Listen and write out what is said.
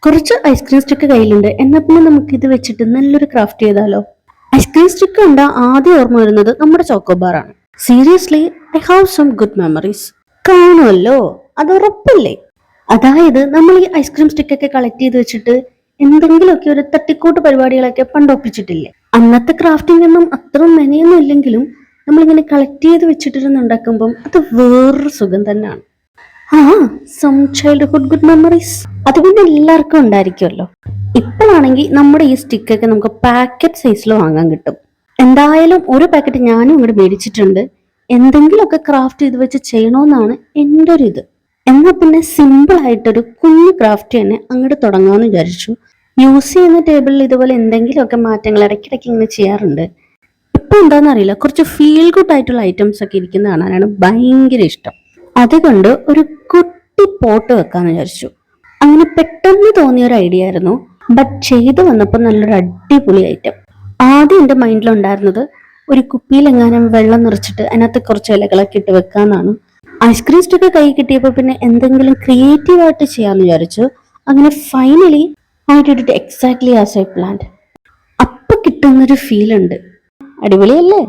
കുറച്ച് ice cream stick കയ്യിലുണ്ട്. എന്നാൽ പിന്നെ നമുക്ക് ഇത് വെച്ചിട്ട് നല്ലൊരു ക്രാഫ്റ്റ് ചെയ്താലോ? ഐസ്ക്രീം സ്റ്റിക്ക് കണ്ട ആദ്യം ഓർമ്മ വരുന്നത് നമ്മുടെ ചോക്കോബാർ ആണ്. Seriously, I have some good memories. കാണുമല്ലോ, അത് ഉറപ്പല്ലേ? അതായത് നമ്മൾ ഈ ഐസ്ക്രീം സ്റ്റിക്കൊക്കെ കളക്ട് ചെയ്ത് വെച്ചിട്ട് എന്തെങ്കിലുമൊക്കെ ഒരു തട്ടിക്കൂട്ട് പരിപാടികളൊക്കെ പണ്ടൊപ്പിച്ചിട്ടില്ലേ? അന്നത്തെ ക്രാഫ്റ്റിംഗ് ഒന്നും അത്ര മെനയൊന്നും ഇല്ലെങ്കിലും നമ്മളിങ്ങനെ കളക്ട് ചെയ്ത് വെച്ചിട്ടിരുന്നുണ്ടാക്കുമ്പം അത് വേറൊരു സുഖം തന്നെയാണ്. ആ, സം ചൈൽഡ്ഹുഡ് ഗുഡ് മെമ്മറീസ് അത് പിന്നെ എല്ലാവർക്കും ഉണ്ടായിരിക്കുമല്ലോ. ഇപ്പോഴാണെങ്കിൽ നമ്മുടെ ഈ സ്റ്റിക്കൊക്കെ നമുക്ക് പാക്കറ്റ് സൈസിൽ വാങ്ങാൻ കിട്ടും. എന്തായാലും ഒരു പാക്കറ്റ് ഞാനും ഇങ്ങോട്ട് മേടിച്ചിട്ടുണ്ട്. എന്തെങ്കിലുമൊക്കെ ക്രാഫ്റ്റ് ചെയ്ത് വെച്ച് ചെയ്യണമെന്നാണ് എൻ്റെ ഒരു ഇത്. എന്നാൽ പിന്നെ സിമ്പിൾ ആയിട്ടൊരു കുഞ്ഞു ക്രാഫ്റ്റ് തന്നെ അങ്ങോട്ട് തുടങ്ങാമെന്ന് വിചാരിച്ചു. യൂസ് ചെയ്യുന്ന ടേബിളിൽ ഇതുപോലെ എന്തെങ്കിലുമൊക്കെ മാറ്റങ്ങൾ ഇടയ്ക്കിടയ്ക്ക് ഇങ്ങനെ ചെയ്യാറുണ്ട്. ഇപ്പൊ എന്താണെന്നറിയില്ല, കുറച്ച് ഫീൽ ഗുഡ് ആയിട്ടുള്ള ഐറ്റംസ് ഒക്കെ ഇരിക്കുന്ന കാണാനാണ് ഭയങ്കര ഇഷ്ടം. അതുകൊണ്ട് ഒരു കുട്ടി പോട്ട് വെക്കാന്ന് വിചാരിച്ചു. അങ്ങനെ പെട്ടെന്ന് തോന്നിയ ഒരു ഐഡിയ ആയിരുന്നു. ബട്ട് ചെയ്തു വന്നപ്പോൾ നല്ലൊരു അടിപൊളി ഐറ്റം. ആദ്യം എൻ്റെ മൈൻഡിലുണ്ടായിരുന്നത് ഒരു കുപ്പിയിലെങ്ങാനും വെള്ളം നിറച്ചിട്ട് അതിനകത്ത് കുറച്ച് ഇലകളൊക്കെ ഇട്ട് വെക്കാന്നാണ്. ഐസ്ക്രീം സ്റ്റിക്ക് കൈ കിട്ടിയപ്പോൾ പിന്നെ എന്തെങ്കിലും ക്രിയേറ്റീവ് ആയിട്ട് ചെയ്യാന്ന് വിചാരിച്ചു. അങ്ങനെ finally I did it exactly as I planned. അപ്പൊ കിട്ടുന്നൊരു ഫീൽ ഉണ്ട്. അടിപൊളിയല്ലേ?